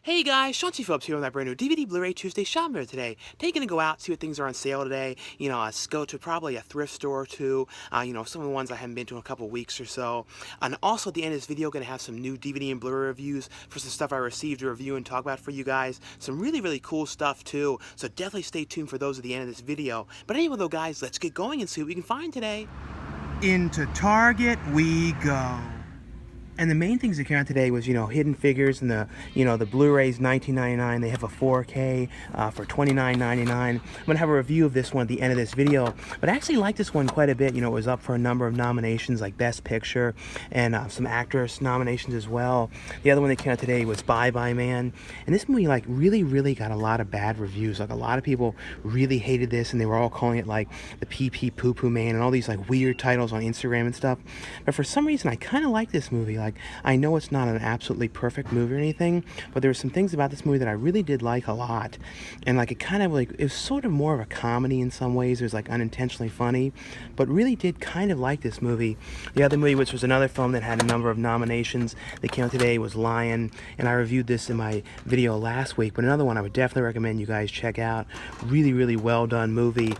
Hey guys, Sean T. Phillips here with my brand new DVD Blu-ray Tuesday shopping video today. Today gonna go out, see what things are on sale today. Go to probably a thrift store or two. Some of the ones I haven't been to in a couple weeks or so. And also at the end of this video, gonna have some new DVD and Blu-ray reviews for some stuff I received to review and talk about for you guys. Some really cool stuff too. So definitely stay tuned for those at the end of this video. But anyway though guys, let's get going and see what we can find today. Into Target we go. And the main things that came out today was, Hidden Figures and the Blu-rays $19.99. They have a 4K for $29.99. I'm gonna have a review of this one at the end of this video. But I actually like this one quite a bit. It was up for a number of nominations like Best Picture and some actress nominations as well. The other one that came out today was Bye Bye Man. And this movie really got a lot of bad reviews. Like a lot of people really hated this, and they were all calling it like the PP Poo Poo Man and all these like weird titles on Instagram and stuff. But for some reason, I kind of like this movie. Like, I know it's not an absolutely perfect movie or anything, but there were some things about this movie that I really did like a lot. And like it was sort of more of a comedy in some ways. It was like unintentionally funny, but really did kind of like this movie. The other movie, which was another film that had a number of nominations that came out today, was Lion, and I reviewed this in my video last week, but another one I would definitely recommend you guys check out. Really well done movie.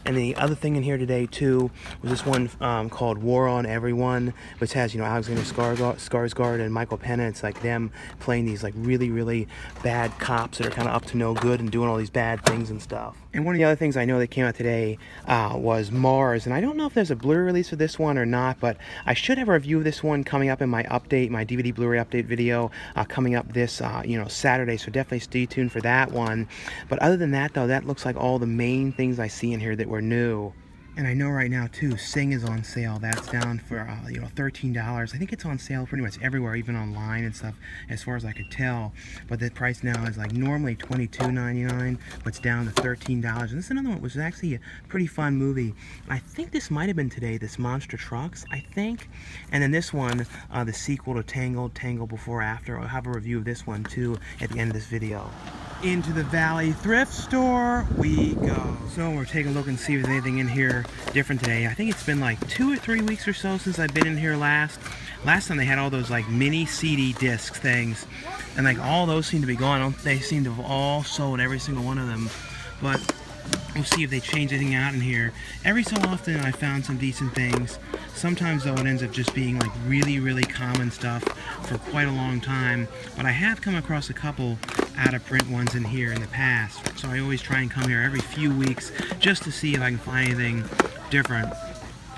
And the other thing in here today too was this one called War on Everyone, which has Alexander Skarsgård and Michael Pena. It's like them playing these like really bad cops that are kind of up to no good and doing all these bad things and stuff. And one of the other things I know that came out today was Mars, and I don't know if there's a Blu-ray release of this one or not, but I should have a review of this one coming up in my DVD Blu-ray update video coming up this Saturday, so definitely stay tuned for that one. But other than that though, that looks like all the main things I see in here that were new. And I know right now too, Sing is on sale. That's down for $13. I think it's on sale pretty much everywhere, even online and stuff, as far as I could tell. But the price now is like normally $22.99, but it's down to $13. And this is another one, which is actually a pretty fun movie. I think this might have been today, this Monster Trucks, I think. And then this one, the sequel to Tangled, Tangled Before After. I'll have a review of this one too at the end of this video. Into the Valley Thrift Store we go. So we're taking a look and see if there's anything in here different today. I think it's been like 2 or 3 weeks or so since I've been in here last. Last time they had all those like mini CD disc things, and like all those seem to be gone. They seem to have all sold, every single one of them. But we'll see if they change anything out in here. Every so often I found some decent things. Sometimes though it ends up just being like really common stuff for quite a long time. But I have come across a couple out of print ones in here in the past. So I always try and come here every few weeks just to see if I can find anything different.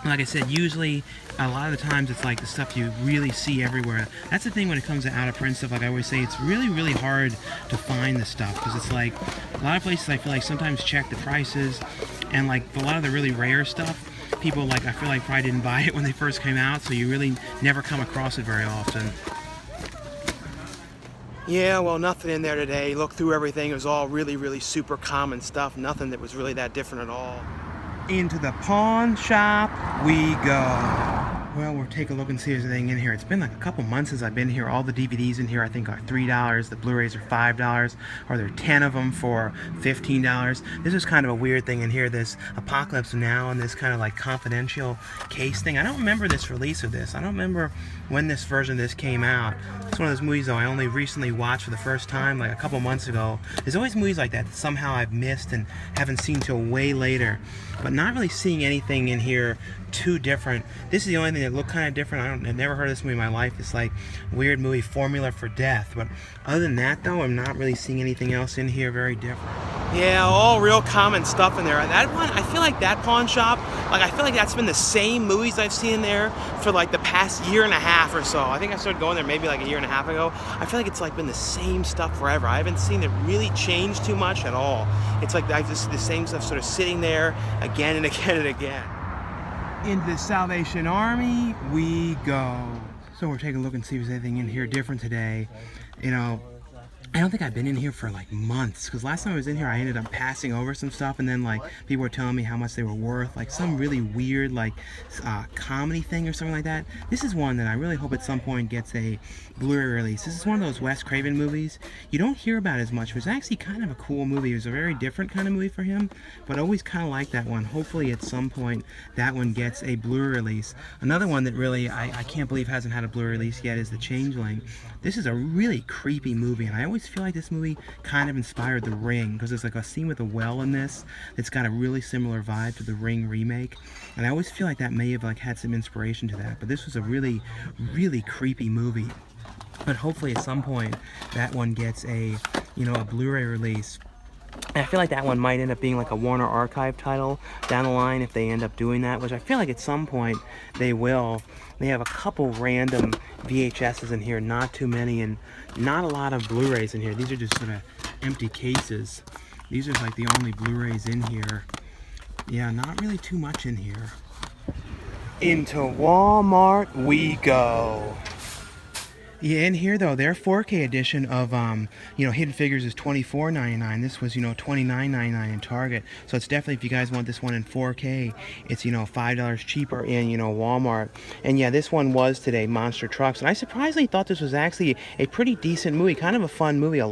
Like I said, usually a lot of the times it's like the stuff you really see everywhere. That's the thing when it comes to out of print stuff. Like I always say, it's really hard to find this stuff, because it's like a lot of places I feel like sometimes check the prices, and like a lot of the really rare stuff, people I feel like probably didn't buy it when they first came out, so you really never come across it very often. Yeah, well, nothing in there today. Looked through everything. It was all really super common stuff. Nothing that was really that different at all. Into the pawn shop we go. Well, we'll take a look and see if there's anything in here. It's been like a couple months since I've been here. All the DVDs in here I think are $3. The Blu-rays are $5. Or there are 10 of them for $15. This is kind of a weird thing in here. This Apocalypse Now and this kind of like confidential case thing. I don't remember this release of this. I don't remember when this version of this came out. It's one of those movies though I only recently watched for the first time like a couple months ago. There's always movies like that somehow I've missed and haven't seen till way later. But not really seeing anything in here too different. This is the only thing that looked kind of different. I've never heard of this movie in my life. It's like weird movie, Formula for Death. But other than that though, I'm not really seeing anything else in here very different. Yeah, all real common stuff in there. That one, I feel like that pawn shop, I feel like that's been the same movies I've seen in there for like the past year and a half or so. I think I started going there maybe like a year and a half ago. I feel like it's like been the same stuff forever. I haven't seen it really change too much at all. It's like I've just the same stuff sort of sitting there again and again and again. Into the Salvation Army we go. So we're taking a look and see if there's anything in here different today. I don't think I've been in here for like months, because last time I was in here I ended up passing over some stuff, and then like people were telling me how much they were worth, like some really weird like comedy thing or something like that. This is one that I really hope at some point gets a Blu-ray release. This is one of those Wes Craven movies you don't hear about as much. It was actually kind of a cool movie. It was a very different kind of movie for him, but I always kind of like that one. Hopefully at some point that one gets a Blu-ray release. Another one that really I can't believe hasn't had a Blu-ray release yet is The Changeling. This is a really creepy movie, and I always always feel like this movie kind of inspired The Ring, because there's like a scene with a well in this that's got a really similar vibe to The Ring remake, and I always feel like that may have like had some inspiration to that. But this was a really, really creepy movie. But hopefully at some point that one gets a, you know, a Blu-ray release. And I feel like that one might end up being like a Warner Archive title down the line if they end up doing that, which I feel like at some point they will. They have a couple random VHSs in here, not too many, and not a lot of Blu-rays in here. These are just sort of empty cases. These are like the only Blu-rays in here. Yeah, not really too much in here. Into Walmart we go. Yeah, in here though, their 4K edition of you know, Hidden Figures is $24.99. This was, you know, $29.99 in Target. So it's definitely, if you guys want this one in 4K, it's, you know, $5 cheaper in, you know, Walmart. And yeah, this one was today, Monster Trucks. And I surprisingly thought this was actually a pretty decent movie, kind of a fun movie,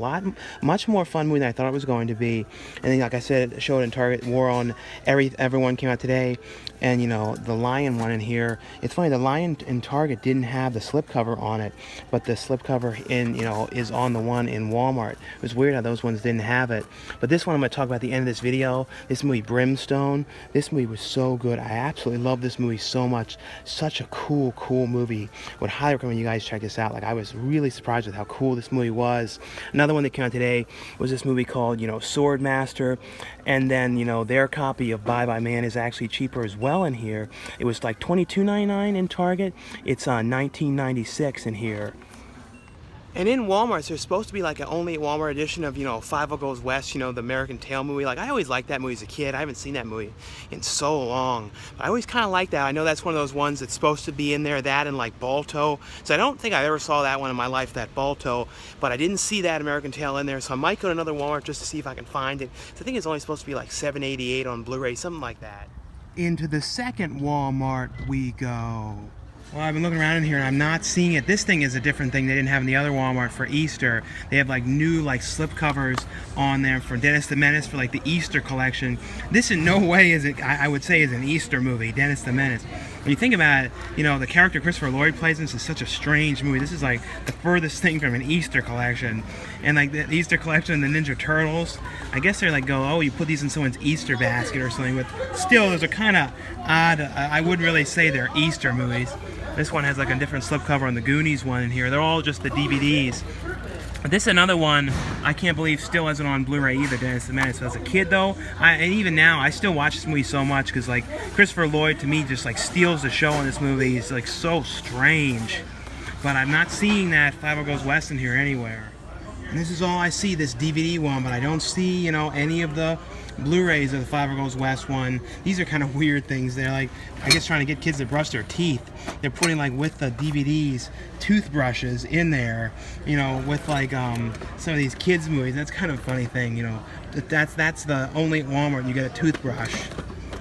much more fun movie than I thought it was going to be. And then, like I said, it showed in Target. War on Everyone came out today. And, you know, the Lion one in here, it's funny, the Lion in Target didn't have the slipcover on it, but the slipcover in, you know, is on the one in Walmart. It was weird how those ones didn't have it. But this one I'm going to talk about at the end of this video. This movie, Brimestone. This movie was so good. I absolutely love this movie so much. Such a cool movie. Would highly recommend you guys check this out. Like, I was really surprised with how cool this movie was. Another one that came out today was this movie called, you know, Swordmaster. And then, you know, their copy of Bye Bye Man is actually cheaper as well in here. It was like $22.99 in Target. It's $19.96 in here. And in Walmart, there's supposed to be like an only Walmart edition of, you know, Five Goes West, you know, the American Tail movie. Like, I always liked that movie as a kid. I haven't seen that movie in so long. But I always kind of liked that. I know that's one of those ones that's supposed to be in there, that and like Balto. So I don't think I ever saw that one in my life, that Balto. But I didn't see that American Tail in there. So I might go to another Walmart just to see if I can find it. So I think it's only supposed to be like $7.88 on Blu-ray, something like that. Into the second Walmart we go. Well, I've been looking around in here and I'm not seeing it. This thing is a different thing they didn't have in the other Walmart for Easter. They have like new like slip covers on there for Dennis the Menace for like the Easter collection. This in no way is it, I would say, is an Easter movie, Dennis the Menace. When you think about it, you know, the character Christopher Lloyd plays in this is such a strange movie. This is like the furthest thing from an Easter collection. And like the Easter collection, the Ninja Turtles, I guess they're like, oh, you put these in someone's Easter basket or something. But still, those are kind of odd. I wouldn't really say they're Easter movies. This one has like a different slipcover on the Goonies one in here. They're all just the DVDs. But this is another one I can't believe still isn't on Blu-ray either, Dennis the Menace. So as a kid though, and even now, I still watch this movie so much because like Christopher Lloyd to me just like steals the show in this movie. He's like so strange. But I'm not seeing that Five Goes West in here anywhere. And this is all I see, this DVD one, but I don't see, you know, any of the Blu-rays of the Five Goes West one. These are kind of weird things. They're like, I guess, trying to get kids to brush their teeth. They're putting like with the DVDs toothbrushes in there, you know, with like some of these kids movies. That's kind of a funny thing, you know. That's the only Walmart you get a toothbrush.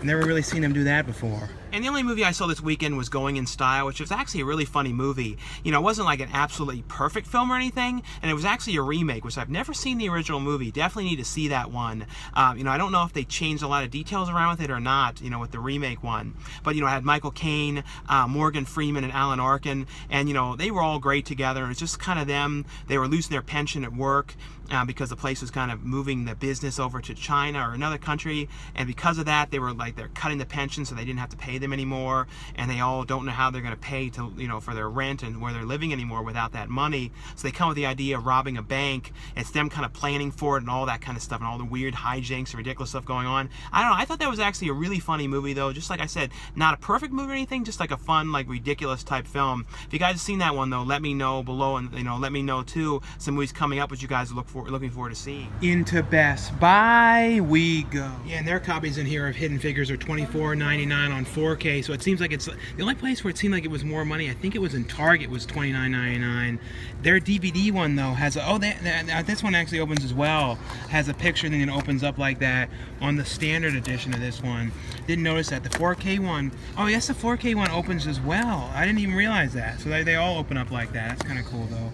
Never really seen them do that before. And the only movie I saw this weekend was Going in Style, which was actually a really funny movie. You know, it wasn't like an absolutely perfect film or anything, and it was actually a remake, which I've never seen the original movie. Definitely need to see that one. You know, I don't know if they changed a lot of details around with it or not, you know, with the remake one. But, you know, I had Michael Caine, Morgan Freeman, and Alan Arkin, and, you know, they were all great together. It was just kind of them. They were losing their pension at work. Because the place was kind of moving the business over to China or another country, and because of that, they're cutting the pension so they didn't have to pay them anymore, and they all don't know how they're going to pay to, you know, for their rent and where they're living anymore without that money. So they come with the idea of robbing a bank. It's them kind of planning for it and all that kind of stuff and all the weird hijinks and ridiculous stuff going on. I don't know. I thought that was actually a really funny movie though. Just like I said, not a perfect movie or anything, just like a fun, like ridiculous type film. If you guys have seen that one though, let me know below, and you know, let me know too some movies coming up which you guys looking forward to seeing. Into Best Buy we go. Yeah, and their copies in here of Hidden Figures are $24.99 on 4K. So it seems like it's the only place where it seemed like it was more money. I think it was in Target was $29.99. Their DVD one though has this one actually opens as well. Has a picture and then it opens up like that on the standard edition of this one. Didn't notice that. The 4K one, oh yes, the 4K one opens as well. I didn't even realize that. So they all open up like that. That's kind of cool though.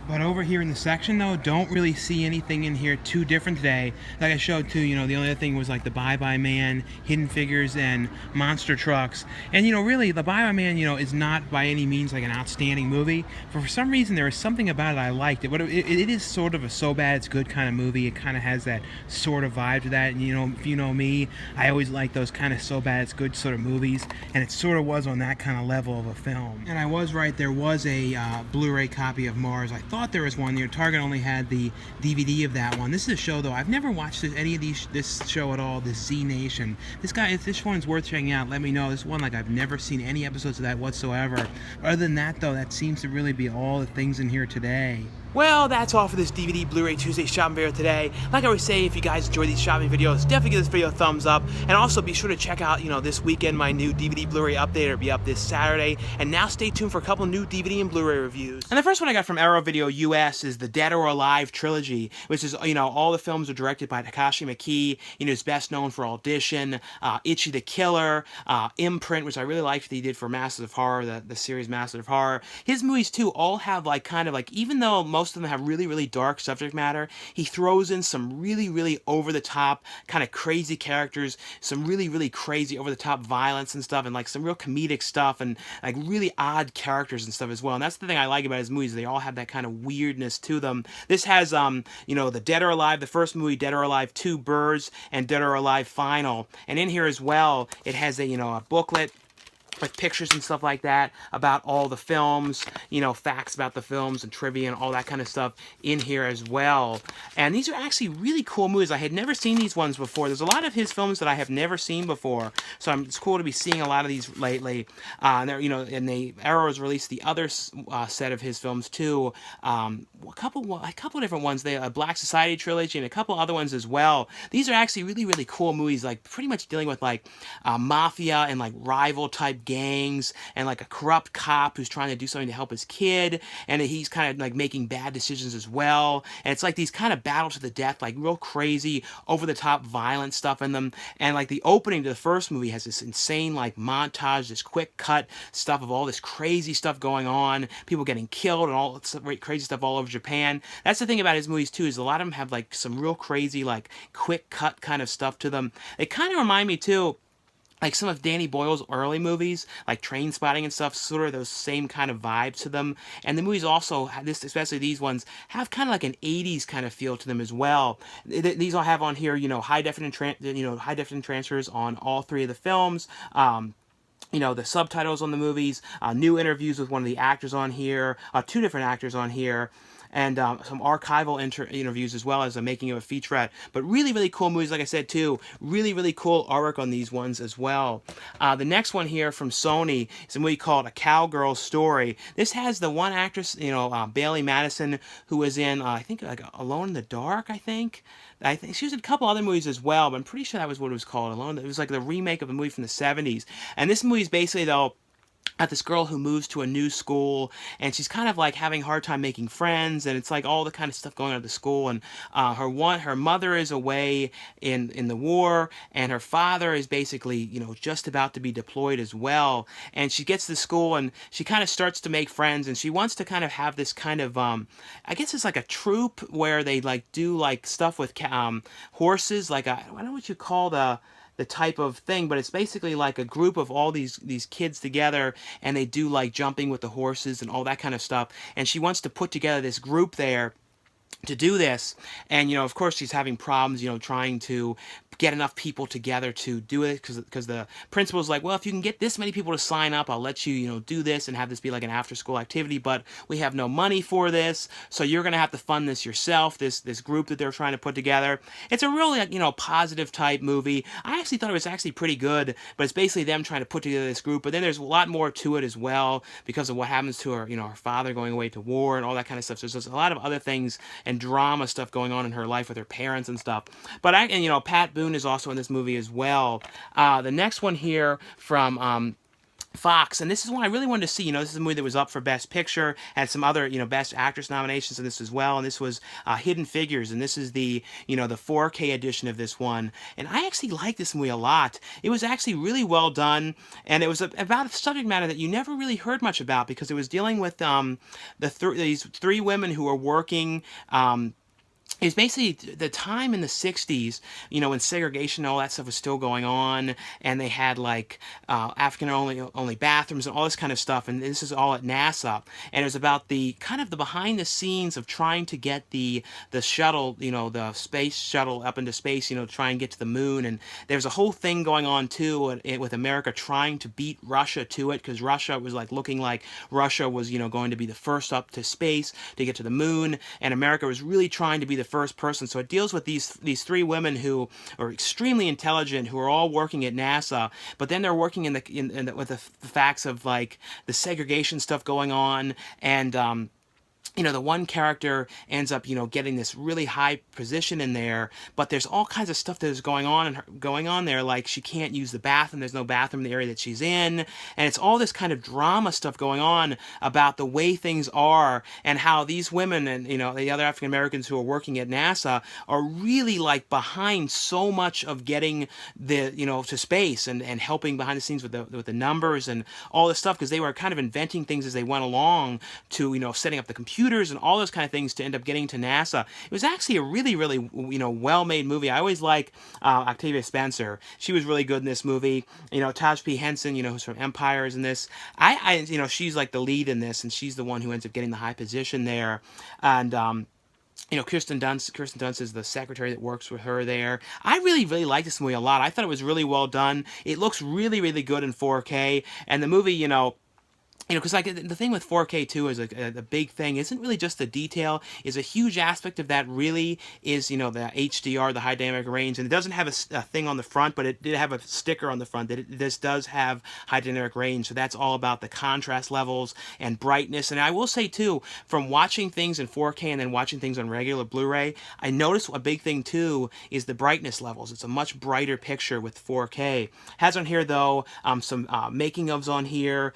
But over here in the section, though, don't really see anything in here too different today. Like I showed too, the only other thing was like the Bye Bye Man, Hidden Figures, and Monster Trucks. And really, the Bye Bye Man, is not by any means like an outstanding movie. For some reason, there was something about it I liked it. But it is sort of a so bad it's good kind of movie. It kind of has that sort of vibe to that. And if you know me, I always like those kind of so bad it's good sort of movies. And it sort of was on that kind of level of a film. And I was right, there was a Blu-ray copy of Mars. I thought there was one. Target only had the DVD of that one. This is a show, though. I've never watched any of this show at all, this Z Nation. This guy, if this one's worth checking out, let me know. This one, like, I've never seen any episodes of that whatsoever. Other than that, though, that seems to really be all the things in here today. Well, that's all for this DVD Blu-ray Tuesday shopping video today. Like I always say, if you guys enjoy these shopping videos, definitely give this video a thumbs up. And also be sure to check out, this weekend, my new DVD Blu-ray update. It'll be up this Saturday. And now stay tuned for a couple new DVD and Blu-ray reviews. And the first one I got from Arrow Video US is the Dead or Alive Trilogy, which is, all the films are directed by Takashi Miike. He's best known for Audition, Ichi the Killer, Imprint, which I really liked that he did for Masters of Horror, the series Masters of Horror. His movies, too, all have, even though most of them have really, really dark subject matter, he throws in some really, really over-the-top, kind of crazy characters, some really, really crazy over-the-top violence and stuff, and, some real comedic stuff, and, really odd characters and stuff as well. And that's the thing I like about his movies. They all have that kind of weirdness to them. This has, the Dead or Alive, the first movie, Dead or Alive 2 Birds, and Dead or Alive Final. And in here as well, it has a booklet with pictures and stuff like that about all the films, facts about the films and trivia and all that kind of stuff in here as well. And these are actually really cool movies. I had never seen these ones before. There's a lot of his films that I have never seen before, so it's cool to be seeing a lot of these lately. And Arrow has released the other set of his films too. A couple different ones. The Black Society trilogy and a couple other ones as well. These are actually really, really cool movies, pretty much dealing with mafia and rival type gangs and a corrupt cop who's trying to do something to help his kid, and he's kind of making bad decisions as well. And it's these kind of battle to the death, real crazy over the top violent stuff in them. And the opening to the first movie has this insane montage, this quick cut stuff of all this crazy stuff going on, people getting killed and all this crazy stuff all over Japan. That's the thing about his movies too, is a lot of them have some real crazy quick cut kind of stuff to them. They kind of remind me too, some of Danny Boyle's early movies, like Trainspotting and stuff, sort of those same kind of vibes to them. And the movies also, especially these ones, have kind of an 80s kind of feel to them as well. These all have on here, high definition transfers on all three of the films. The subtitles on the movies, new interviews with one of the actors on here, two different actors on here, and some archival interviews as well as a making of a featurette. But really, really cool movies, like I said, too. Really, really cool artwork on these ones as well. The next one here from Sony is a movie called A Cowgirls Story. This has the one actress, Bailey Madison, who was in, I think, Alone in the Dark, I think she was in a couple other movies as well, but I'm pretty sure that was what it was called, Alone. It was the remake of a movie from the 70s. And this movie is basically, though, at this girl who moves to a new school, and she's kind of having a hard time making friends, and it's all the kind of stuff going on at the school. And her mother is away in the war, and her father is basically just about to be deployed as well. And she gets to school, and she kind of starts to make friends, and she wants to kind of have this kind of I guess it's a troupe where they do stuff with horses, I don't know what you call the type of thing, but it's basically a group of all these kids together, and they do jumping with the horses and all that kind of stuff. And she wants to put together this group there to do this, and of course she's having problems trying to get enough people together to do it, because the principal's well, if you can get this many people to sign up, I'll let you do this and have this be an after school activity, but we have no money for this, so you're gonna have to fund this yourself, this group that they're trying to put together. It's a really positive type movie. I actually thought it was actually pretty good, but it's basically them trying to put together this group. But then there's a lot more to it as well, because of what happens to her her father going away to war and all that kind of stuff. So there's a lot of other things and drama stuff going on in her life with her parents and stuff. But Pat Boone is also in this movie as well. The next one here from Fox, and this is one I really wanted to see. This is a movie that was up for Best Picture, had some other, Best Actress nominations in this as well, and this was Hidden Figures, and this is the, the 4K edition of this one, and I actually like this movie a lot. It was actually really well done, and it was about a subject matter that you never really heard much about, because it was dealing with these three women who were working, it's basically the time in the 60s, when segregation and all that stuff was still going on, and they had like African only bathrooms and all this kind of stuff, and this is all at NASA, and it was about the kind of the behind the scenes of trying to get the shuttle, the space shuttle up into space, to try and get to the moon, and there's a whole thing going on too with America trying to beat Russia to it, because Russia was like looking like Russia was, going to be the first up to space to get to the moon, and America was really trying to be the first person. So it deals with these three women who are extremely intelligent, who are all working at NASA, but then they're working with the facts of like the segregation stuff going on, and the one character ends up, getting this really high position in there, but there's all kinds of stuff that is going on there, like she can't use the bathroom, there's no bathroom in the area that she's in, and it's all this kind of drama stuff going on about the way things are, and how these women and, the other African Americans who are working at NASA are really like behind so much of getting the, to space, and helping behind the scenes with the numbers and all this stuff, because they were kind of inventing things as they went along to, setting up the computers and all those kind of things to end up getting to NASA. It was actually a really, really, well-made movie. I always like Octavia Spencer. She was really good in this movie. Taj P. Henson, who's from Empire, is in this. She's like the lead in this, and she's the one who ends up getting the high position there. And Kirsten Dunst is the secretary that works with her there. I really, really like this movie a lot. I thought it was really well done. It looks really, really good in 4K, and the movie, because like the thing with 4K too is a big thing isn't really just the detail. Is a huge aspect of that really is the HDR, the high dynamic range, and it doesn't have a thing on the front, but it did have a sticker on the front that this does have high dynamic range. So that's all about the contrast levels and brightness. And I will say too, from watching things in 4K and then watching things on regular Blu-ray, I noticed a big thing too is the brightness levels. It's a much brighter picture with 4K. Has on here though some making ofs on here.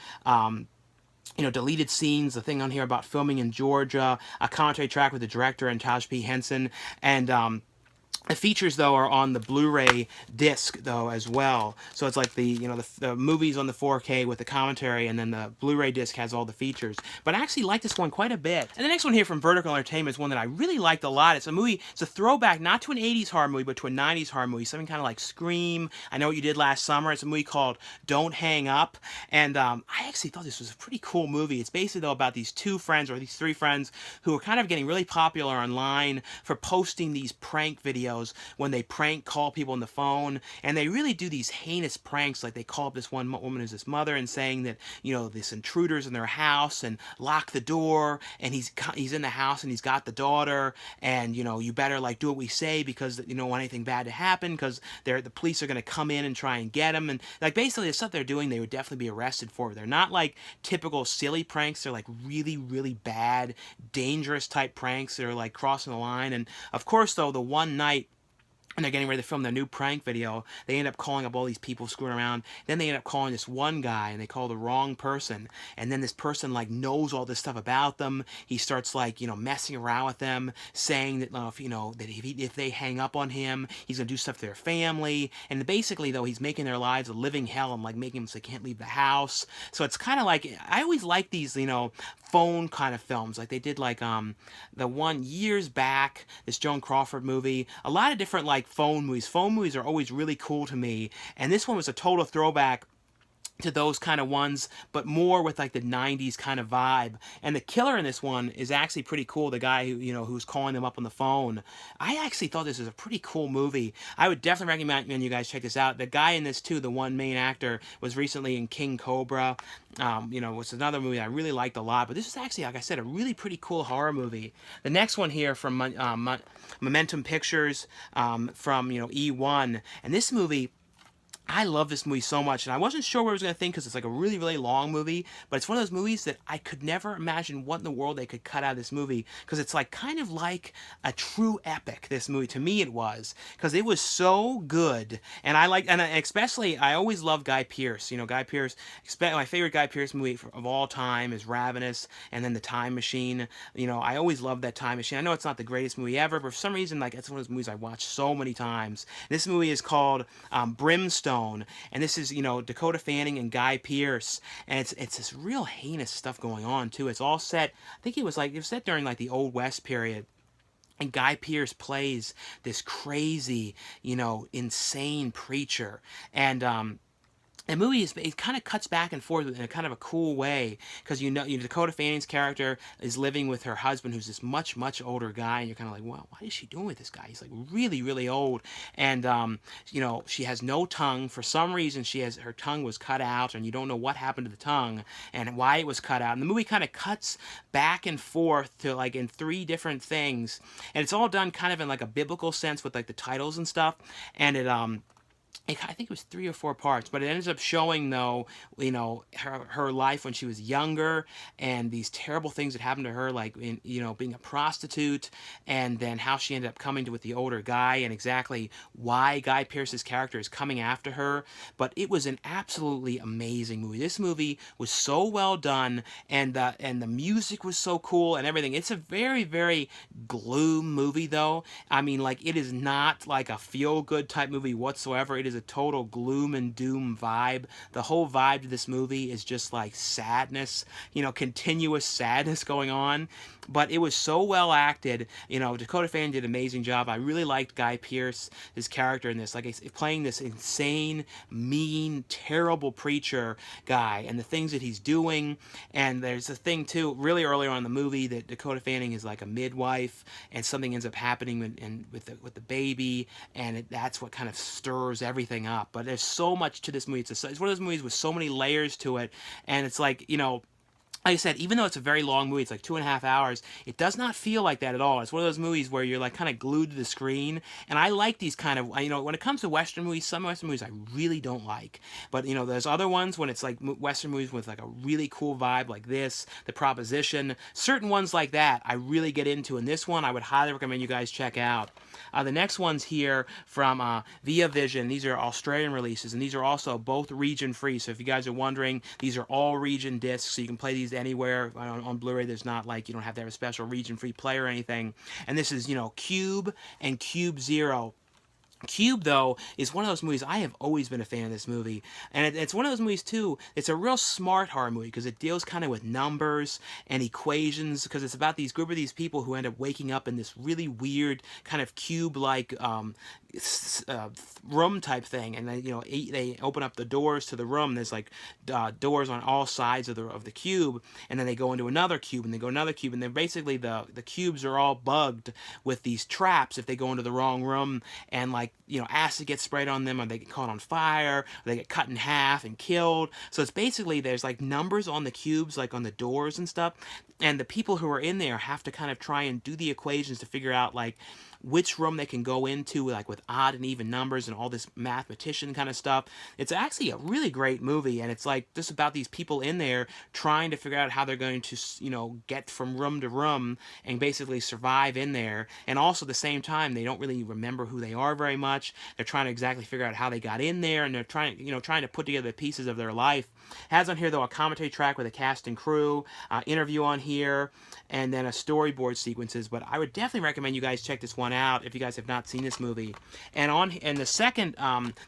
Deleted scenes, the thing on here about filming in Georgia, a commentary track with the director and Taj P. Henson, and the features, though, are on the Blu-ray disc, though, as well. So it's like the movies on the 4K with the commentary, and then the Blu-ray disc has all the features. But I actually like this one quite a bit. And the next one here from Vertical Entertainment is one that I really liked a lot. It's a movie, it's a throwback, not to an 80s horror movie, but to a 90s horror movie, something kind of like Scream, I Know What You Did Last Summer. It's a movie called Don't Hang Up. And I actually thought this was a pretty cool movie. It's basically, though, about these two friends, or these three friends, who are kind of getting really popular online for posting these prank videos when they prank call people on the phone, and they really do these heinous pranks. Like they call up this one woman who's this mother and saying that this intruder's in their house, and lock the door, and he's in the house and he's got the daughter, and you better like do what we say, because you don't want anything bad to happen, because the police are going to come in and try and get him. And like basically the stuff they're doing, they would definitely be arrested for. They're not like typical silly pranks. They're like really, really bad, dangerous type pranks that are like crossing the line. And of course, though, the one night when they're getting ready to film their new prank video, they end up calling up all these people screwing around. Then they end up calling this one guy, and they call the wrong person. And then this person like knows all this stuff about them. He starts like messing around with them, saying that if they hang up on him, he's gonna do stuff to their family. And basically, though, he's making their lives a living hell, and like making them so they can't leave the house. So it's kind of like, I always like these phone kind of films. Like they did like the one years back, this Joan Crawford movie. A lot of different like phone movies. Phone movies are always really cool to me, and this one was a total throwback to those kind of ones, but more with like the 90s kind of vibe. And the killer in this one is actually pretty cool. The guy who who's calling them up on the phone. I actually thought this was a pretty cool movie. I would definitely recommend you guys check this out. The guy in this too, the one main actor, was recently in King Cobra. Was another movie I really liked a lot. But this is actually, like I said, a really pretty cool horror movie. The next one here from Momentum Pictures, from E1, and this movie, I love this movie so much, and I wasn't sure what I was going to think because it's like a really, really long movie, but it's one of those movies that I could never imagine what in the world they could cut out of this movie because it's like kind of like a true epic, this movie. To me, it was because it was so good, and especially, I always love Guy Pearce. Guy Pearce, my favorite Guy Pearce movie of all time is Ravenous, and then The Time Machine. I always love that Time Machine. I know it's not the greatest movie ever, but for some reason, like, it's one of those movies I watched so many times. This movie is called Brimstone. And this is, Dakota Fanning and Guy Pearce, and it's this real heinous stuff going on too. It's all set. I think it was set during like the Old West period. And Guy Pearce plays this crazy, insane preacher, and the movie it kind of cuts back and forth in a kind of a cool way because Dakota Fanning's character is living with her husband, who's this much, much older guy, and you're kind of like, well, what is she doing with this guy? He's like really, really old, and she has no tongue. For some reason, her tongue was cut out, and you don't know what happened to the tongue and why it was cut out. And the movie kind of cuts back and forth to like in three different things, and it's all done kind of in like a biblical sense with like the titles and stuff, and I think it was 3 or 4 parts, but it ends up showing, though, her life when she was younger and these terrible things that happened to her, like, being a prostitute, and then how she ended up coming with the older guy and exactly why Guy Pearce's character is coming after her. But it was an absolutely amazing movie. This movie was so well done, and the music was so cool and everything. It's a very, very gloom movie, though. I mean, like, it is not like a feel-good type movie whatsoever. It is a total gloom and doom vibe. The whole vibe of this movie is just like sadness, continuous sadness going on. But it was so well acted. Dakota Fanning did an amazing job. I really liked Guy Pearce, his character in this, like playing this insane, mean, terrible preacher guy, and the things that he's doing. And there's a thing too, really early on in the movie, that Dakota Fanning is like a midwife, and something ends up happening with the baby, and that's what kind of stirs everything up. But there's so much to this movie. It's one of those movies with so many layers to it, and it's like, like I said, even though it's a very long movie, it's like 2.5 hours, it does not feel like that at all. It's one of those movies where you're like kind of glued to the screen, and I like these kind of, when it comes to Western movies, some Western movies I really don't like. But, there's other ones when it's like Western movies with like a really cool vibe like this, The Proposition, certain ones like that I really get into, and this one I would highly recommend you guys check out. The next one's here from Via Vision. These are Australian releases, and these are also both region free. So if you guys are wondering, these are all region discs, so you can play these anywhere on Blu-ray. There's not like, you don't have to have a special region free player or anything. And this is, Cube and Cube Zero. Cube, though, is one of those movies. I have always been a fan of this movie, and it's one of those movies too. It's a real smart horror movie because it deals kind of with numbers and equations, because it's about these group of these people who end up waking up in this really weird kind of cube-like room type thing, and they open up the doors to the room. There's like doors on all sides of the cube, and then they go into another cube, and they go another cube, and then basically the cubes are all bugged with these traps if they go into the wrong room, and like acid gets sprayed on them, or they get caught on fire, or they get cut in half and killed. So it's basically, there's like numbers on the cubes, like on the doors and stuff, and the people who are in there have to kind of try and do the equations to figure out like which room they can go into, like with odd and even numbers and all this mathematician kind of stuff. It's actually a really great movie, and it's like just about these people in there trying to figure out how they're going to, get from room to room and basically survive in there. And also at the same time, they don't really remember who they are very much. They're trying to exactly figure out how they got in there, and they're trying to put together the pieces of their life. It has on here, though, a commentary track with a cast and crew, interview on here, and then a storyboard sequences. But I would definitely recommend you guys check this one out if you guys have not seen this movie. And the second,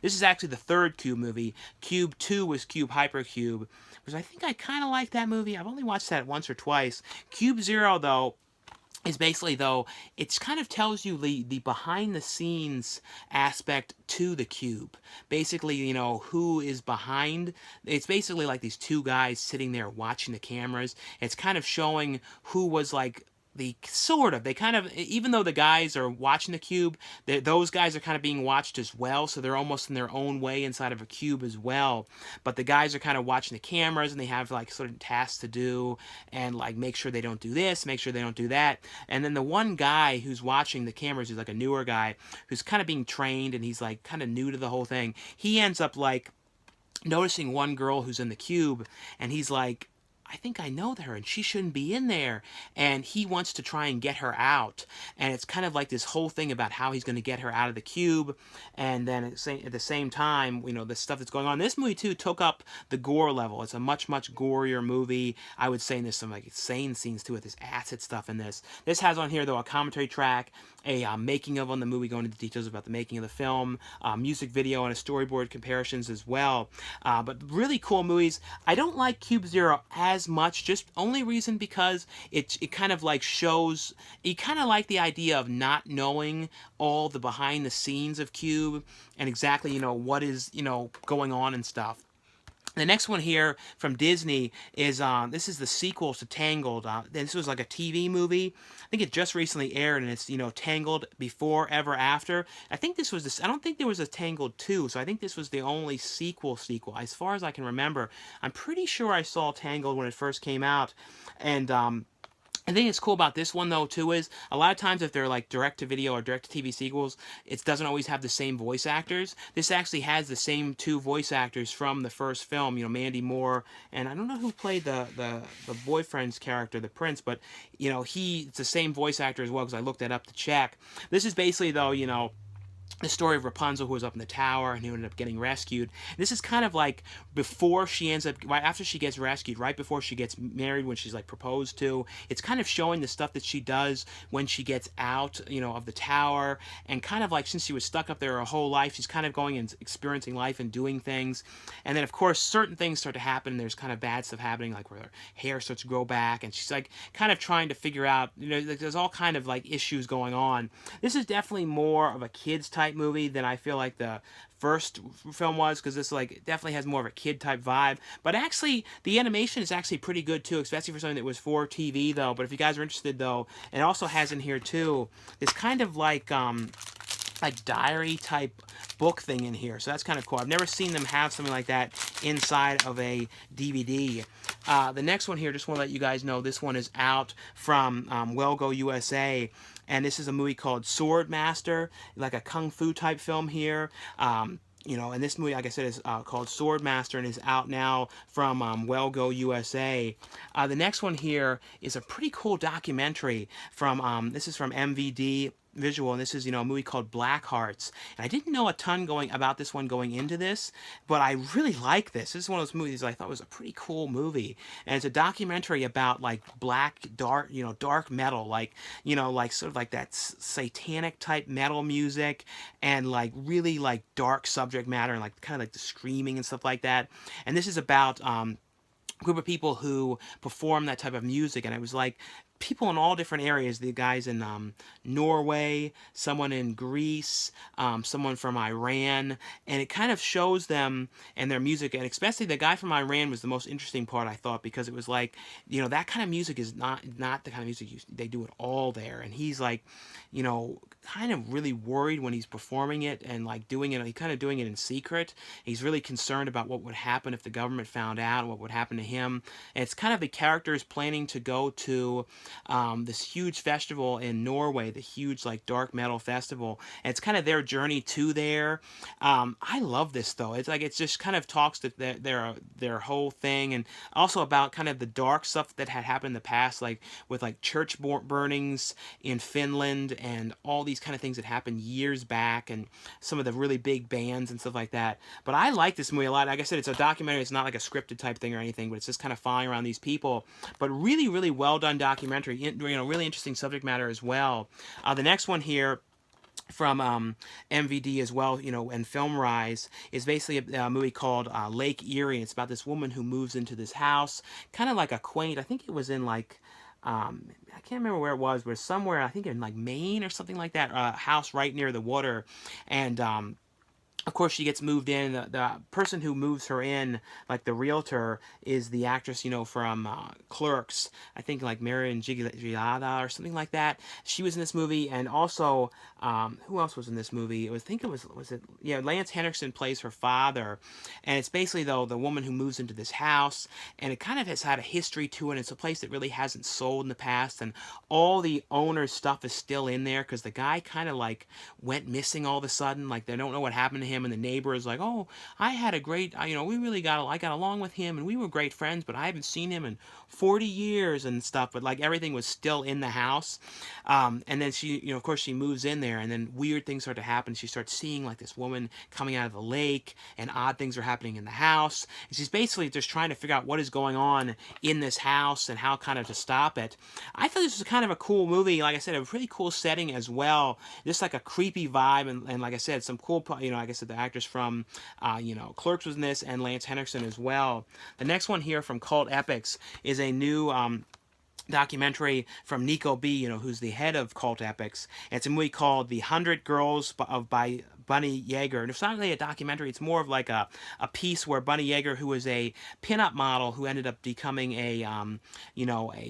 this is actually the third Cube movie. Cube 2 was Cube Hypercube, which I think I kind of like that movie. I've only watched that once or twice. Cube Zero, though, is basically, though, it kind of tells you the behind-the-scenes aspect to the cube. Basically, who is behind. It's basically like these two guys sitting there watching the cameras. It's kind of showing who was, like, they kind of, even though the guys are watching the cube, those guys are kind of being watched as well, so they're almost in their own way inside of a cube as well. But the guys are kind of watching the cameras, and they have like sort of tasks to do, and like make sure they don't do this, make sure they don't do that. And then the one guy who's watching the cameras, who's like a newer guy, who's kind of being trained, and he's like kind of new to the whole thing. He ends up like noticing one girl who's in the cube, and he's like, I think I know her, and she shouldn't be in there. And he wants to try and get her out. And it's kind of like this whole thing about how he's going to get her out of the cube. And then at the same time, you know, the stuff that's going on. This movie, too, took up the gore level. It's a much, much gorier movie. I would say there's some like insane scenes, too, with this acid stuff in this. This has on here, though, a commentary track, a making of on the movie, going into details about the making of the film, music video, and a storyboard comparisons as well. But really cool movies. I don't like Cube Zero as much, just only reason because it kind of like shows, you kind of like the idea of not knowing all the behind the scenes of Cube and exactly, you know, what is, you know, going on and stuff. The next one here from Disney is, this is the sequel to Tangled. This was like a TV movie. I think it just recently aired, and it's, you know, Tangled Before, Ever, After. I think this was this. I don't think there was a Tangled 2, so I think this was the only sequel. As far as I can remember, I'm pretty sure I saw Tangled when it first came out, and I think it's cool about this one, though, too, is a lot of times if they're like direct-to-video or direct-to-TV sequels, it doesn't always have the same voice actors. This actually has the same two voice actors from the first film, you know, Mandy Moore, and I don't know who played the boyfriend's character, the prince, but, you know, it's the same voice actor as well, because I looked that up to check. This is basically, though, you know, the story of Rapunzel, who was up in the tower and who ended up getting rescued. This is kind of like before she ends up, right after she gets rescued, right before she gets married, when she's like proposed to. It's kind of showing the stuff that she does when she gets out, you know, of the tower, and kind of like since she was stuck up there her whole life, she's kind of going and experiencing life and doing things. And then of course certain things start to happen. There's kind of bad stuff happening, like where her hair starts to grow back, and she's like kind of trying to figure out, you know, like there's all kind of like issues going on. This is definitely more of a kids type movie than I feel like the first film was, because this like definitely has more of a kid type vibe. But actually the animation is actually pretty good too, especially for something that was for TV though. But if you guys are interested though, it also has in here too this kind of like diary type book thing in here, so that's kind of cool. I've never seen them have something like that inside of a DVD. The next one here, just want to let you guys know, this one is out from Well Go USA, and this is a movie called Sword Master, like a kung fu type film here. You know, and this movie, like I said, is called Sword Master and is out now from Well Go USA. The next one here is a pretty cool documentary from, this is from MVD Visual, and this is, you know, a movie called Blackhearts. And I didn't know a ton about this one going into this, but I really like this. This is one of those movies that I thought was a pretty cool movie. And it's a documentary about like dark metal, like, you know, like sort of like that satanic type metal music, and like really like dark subject matter, and like kind of like the screaming and stuff like that. And this is about group of people who perform that type of music, and it was like people in all different areas. The guys in Norway, someone in Greece, someone from Iran, and it kind of shows them and their music. And especially the guy from Iran was the most interesting part, I thought, because it was like, you know, that kind of music is not the kind of music they do it all there. And he's like, you know, kind of really worried when he's performing it and like doing it. He's kind of doing it in secret. He's really concerned about what would happen if the government found out, what would happen to him. And it's kind of the characters planning to go to this huge festival in Norway, the huge like dark metal festival, and it's kind of their journey to there. I love this though. It's like, it's just kind of talks to their whole thing, and also about kind of the dark stuff that had happened in the past, like with like church burnings in Finland and all these kind of things that happened years back, and some of the really big bands and stuff like that. But I like this movie a lot. Like I said, it's a documentary. It's not like a scripted type thing or anything, but it's just kind of following around these people. But really, really well done documentary. You know, really interesting subject matter as well. The next one here from MVD as well, you know, and Film Rise, is basically a movie called Lake Eerie. It's about this woman who moves into this house, kind of like a quaint, I think it was in like, I can't remember where it was, but somewhere, I think in like Maine or something like that, a house right near the water. And of course, she gets moved in. The person who moves her in, like the realtor, is the actress, from Clerks. I think like Marion Gigliotta or something like that. She was in this movie, and also, who else was in this movie? I think it was it? Yeah, Lance Henriksen plays her father, and it's basically though the woman who moves into this house, and it kind of has had a history to it. And it's a place that really hasn't sold in the past, and all the owner's stuff is still in there because the guy kind of like went missing all of a sudden. Like they don't know what happened to him, and the neighbor is like, "Oh, I had a great, we really I got along with him, and we were great friends, but I haven't seen him in 40 years and stuff." But like everything was still in the house, and then she, of course, she moves in there, and then weird things start to happen. She starts seeing like this woman coming out of the lake, and odd things are happening in the house. And she's basically just trying to figure out what is going on in this house and how kind of to stop it. I thought this was kind of a cool movie. Like I said, a really cool setting as well. Just like a creepy vibe, and like I said, some cool, like I said, the actors from, Clerks was in this, and Lance Henriksen as well. The next one here from Cult Epics is a new documentary from Nico B, who's the head of Cult Epics. And it's a movie called The 100 Girls by Bunny Yeager. And it's not really a documentary, it's more of like a piece where Bunny Yeager, who was a pinup model who ended up becoming a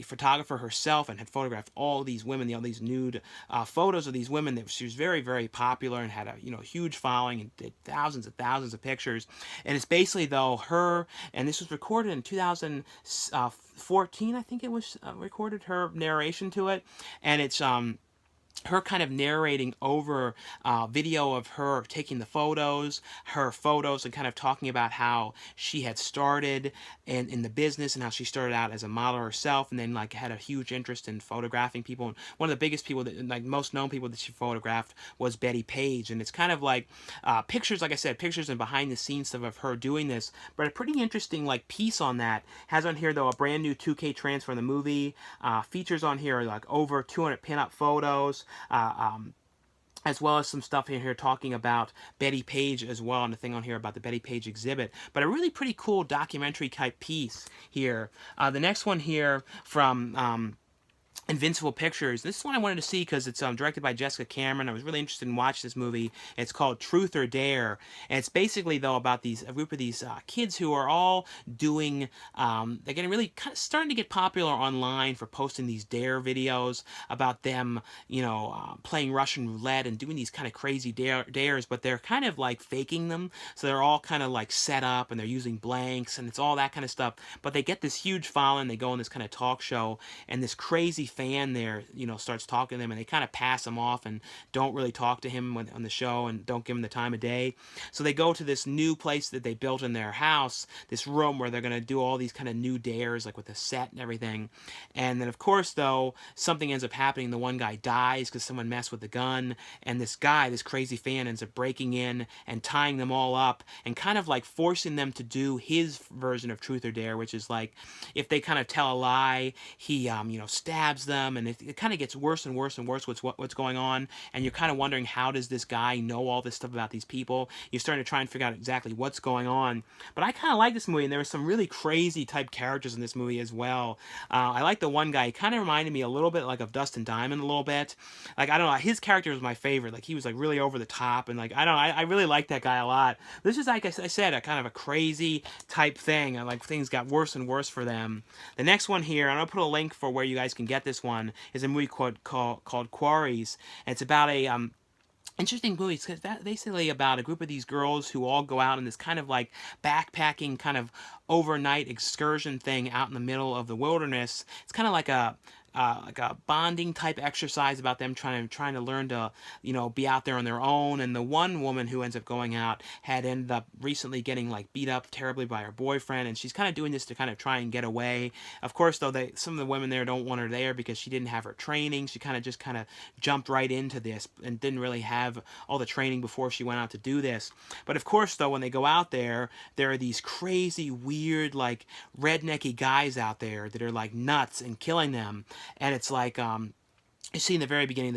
photographer herself and had photographed all these women, these nude photos of these women. That she was very, very popular and had a huge following and did thousands and thousands of pictures. And it's basically though her, and this was recorded in 2014, I think it was recorded, her narration to it, and it's her kind of narrating over video of her taking the photos, her photos, and kind of talking about how she had started in the business and how she started out as a model herself, and then like had a huge interest in photographing people. And one of the biggest people that, like most known people that she photographed, was Betty Page. And it's kind of like pictures, like I said, pictures and behind the scenes stuff of her doing this. But a pretty interesting like piece on that has on here though a brand new 2K transfer in the movie. Features on here are like over 200 pinup photos. As well as some stuff in here talking about Betty Page as well, and a thing on here about the Betty Page exhibit. But a really pretty cool documentary type piece here. The next one here from Invincible Pictures. This is one I wanted to see because it's directed by Jessica Cameron. I was really interested in watching this movie. It's called Truth or Dare, and it's basically though about a group of these kids who are all doing. They're getting really kind of starting to get popular online for posting these dare videos about them, playing Russian roulette and doing these kind of crazy dares, but they're kind of like faking them. So they're all kind of like set up and they're using blanks and it's all that kind of stuff. But they get this huge following. They go on this kind of talk show, and this crazy fan there, starts talking to them, and they kind of pass him off and don't really talk to him on the show and don't give him the time of day. So they go to this new place that they built in their house, this room where they're going to do all these kind of new dares, like with a set and everything. And then, of course, though, something ends up happening. The one guy dies because someone messed with the gun, and this guy, this crazy fan, ends up breaking in and tying them all up and kind of like forcing them to do his version of Truth or Dare, which is like if they kind of tell a lie, he stabs them, and it kind of gets worse and worse and worse what's going on, and you're kind of wondering, how does this guy know all this stuff about these people? You're starting to try and figure out exactly what's going on. But I kind of like this movie, and there were some really crazy type characters in this movie as well. I like the one guy. He kind of reminded me a little bit like of Dustin Diamond a little bit. Like, I don't know, his character was my favorite. Like, he was like really over the top, and like, I don't know, I really like that guy a lot. This is, like I said, a kind of a crazy type thing, and like things got worse and worse for them. The next one here, and I'll put a link for where you guys can get this one, is a movie called Quarries. And it's about a interesting movie. It's basically about a group of these girls who all go out in this kind of like backpacking kind of overnight excursion thing out in the middle of the wilderness. It's kind of like a bonding type exercise about them trying to learn to be out there on their own. And the one woman who ends up going out had ended up recently getting like beat up terribly by her boyfriend, and she's kind of doing this to kind of try and get away. Of course, though, some of the women there don't want her there because she didn't have her training. She kind of jumped right into this and didn't really have all the training before she went out to do this. But of course, though, when they go out there are these crazy, weird, like rednecky guys out there that are like nuts and killing them. And it's like you see in the very beginning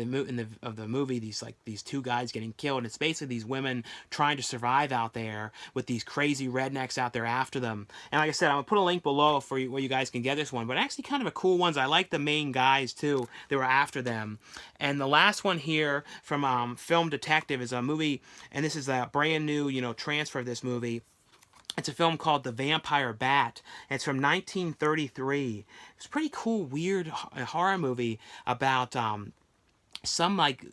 of the movie these two guys getting killed, and it's basically these women trying to survive out there with these crazy rednecks out there after them. And like I said, I'm gonna put a link below for you where you guys can get this one. But actually, kind of a cool ones. I like the main guys too that were after them. And the last one here from Film Detective is a movie, and this is a brand new transfer of this movie. It's a film called The Vampire Bat. And it's from 1933. It's a pretty cool, weird horror movie about some like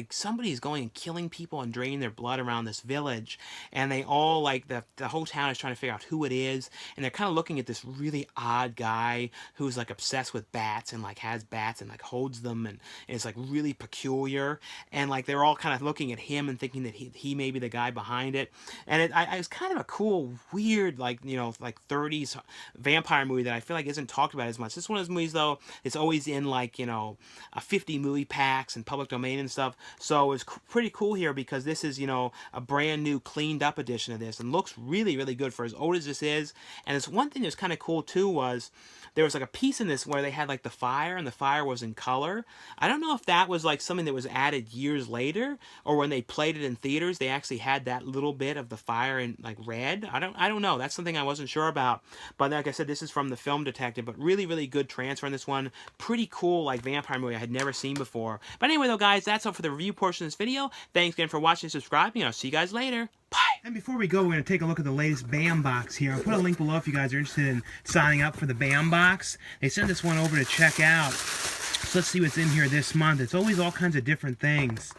somebody's going and killing people and draining their blood around this village, and they all like the whole town is trying to figure out who it is, and they're kind of looking at this really odd guy who's like obsessed with bats and like has bats and like holds them, and it's like really peculiar, and like they're all kind of looking at him and thinking that he may be the guy behind it. And it's kind of a cool, weird, like like 30s vampire movie that I feel like isn't talked about as much. This one of those movies though, it's always in like 50 movie packs and public domain and stuff. So it's pretty cool here because this is, a brand new cleaned up edition of this and looks really, really good for as old as this is. And it's one thing that's kind of cool too was there was like a piece in this where they had like the fire, and the fire was in color. I don't know if that was like something that was added years later, or when they played it in theaters they actually had that little bit of the fire in like red. I don't know. That's something I wasn't sure about. But like I said, this is from the Film Detective, but really, really good transfer in this one. Pretty cool like vampire movie I had never seen before. But anyway though guys, that's all for the review portion of this video. Thanks again for watching and subscribing. I'll see you guys later. Bye. And before we go, we're going to take a look at the latest BAM box here. I'll put a link below if you guys are interested in signing up for the BAM box. They sent this one over to check out. So let's see what's in here this month. It's always all kinds of different things.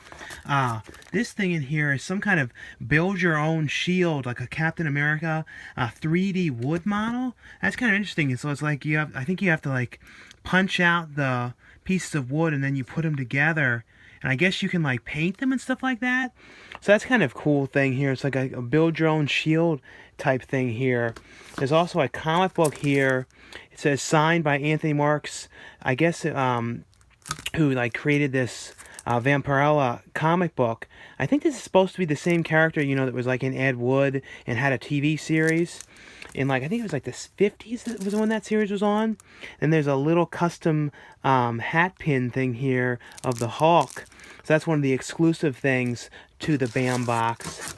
This thing in here is some kind of build your own shield, like a Captain America 3D wood model. That's kind of interesting. So it's like I think you have to like punch out the pieces of wood and then you put them together. And I guess you can like paint them and stuff like that. So that's kind of cool thing here. It's like a build your own shield type thing here. There's also a comic book here. It says signed by Anthony Marks, I guess, who like created this Vampirella comic book. I think this is supposed to be the same character, that was like in Ed Wood and had a TV series. In like, I think it was like the 50s that was when that series was on. And there's a little custom hat pin thing here of the Hulk. So that's one of the exclusive things to the BAM box.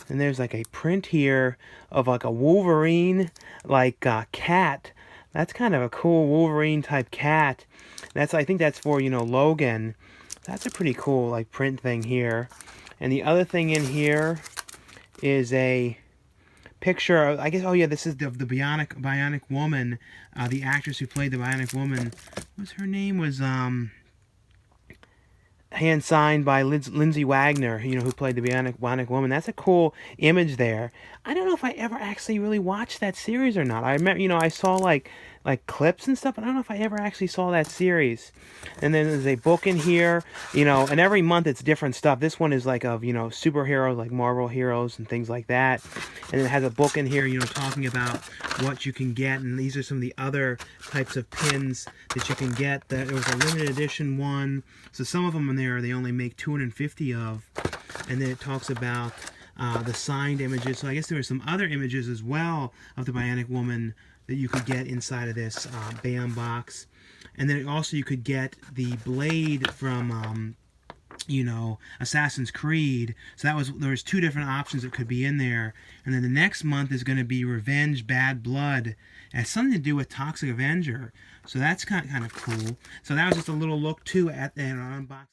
And there's like a print here of like a Wolverine like cat. That's kind of a cool Wolverine type cat. I think that's for, Logan. That's a pretty cool like print thing here. And the other thing in here is a picture of, I guess, oh yeah, this is the Bionic Woman, the actress who played the Bionic Woman. What's her name? Was hand signed by Lindsay Wagner, who played the Bionic Woman. That's a cool image there. I don't know if I ever actually really watched that series or not. I remember, I saw like clips and stuff, but I don't know if I ever actually saw that series. And then there's a book in here, and every month it's different stuff. This one is like of, superheroes, like Marvel heroes and things like that. And it has a book in here, talking about what you can get. And these are some of the other types of pins that you can get. There was a limited edition one. So some of them in there, they only make 250 of. And then it talks about the signed images. So I guess there were some other images as well of the Bionic Woman that you could get inside of this BAM box. And then also you could get the blade from Assassin's Creed. So there was two different options that could be in there. And then the next month is going to be Revenge Bad Blood. It has something to do with Toxic Avenger. So that's kind of cool. So that was just a little look too at the unboxing.